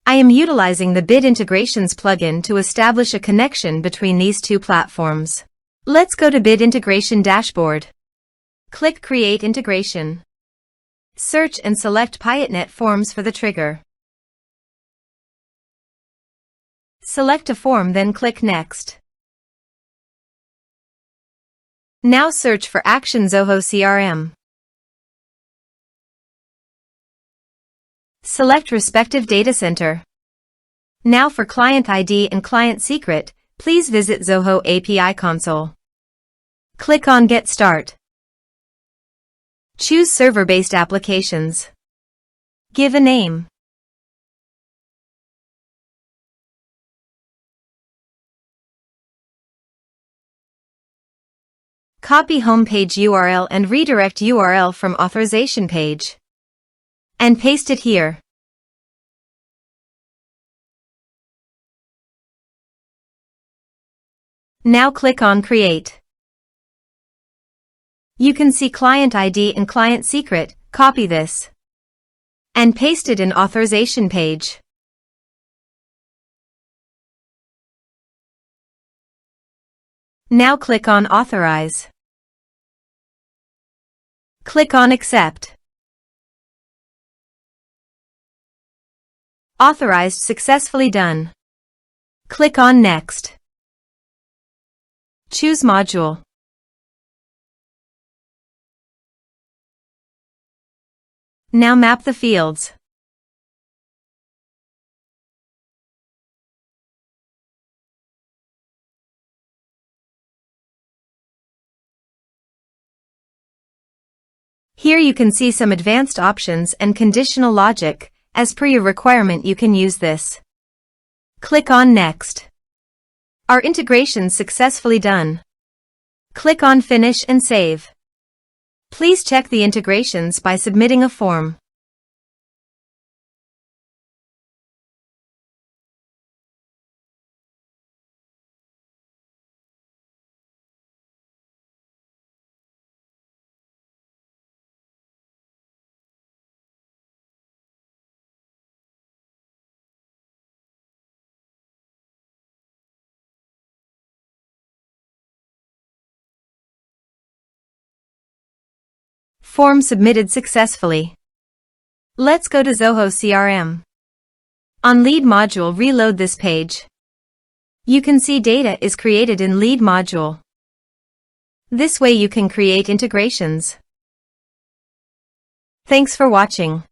I am utilizing the Bit Integrations plugin to establish a connection between these two platforms. Let's go to Bit Integration Dashboard. Click Create Integration. Search and select Piotnet Forms for the trigger. Select a form, then click Next. Now search for Action Zoho CRM. Select respective data center. Now for client ID and client secret, please visit Zoho API console. Click on Get Start. Choose server-based applications. Give a name. Copy homepage URL and redirect URL from authorization page. And paste it here. Now click on Create. You can see client ID and client secret. Copy this and paste it in authorization page. Now click on Authorize. Click on Accept. Authorized, successfully done. Click on Next. Choose module. Now map the fields. Here you can see some advanced options and conditional logic. As per your requirement, you can use this. Click on Next. Our integration successfully done. Click on Finish and Save. Please check the integrations by submitting a form. Form submitted successfully. Let's go to Zoho CRM. On Lead module, reload this page. You can see data is created in Lead module. This way you can create integrations. Thanks for watching.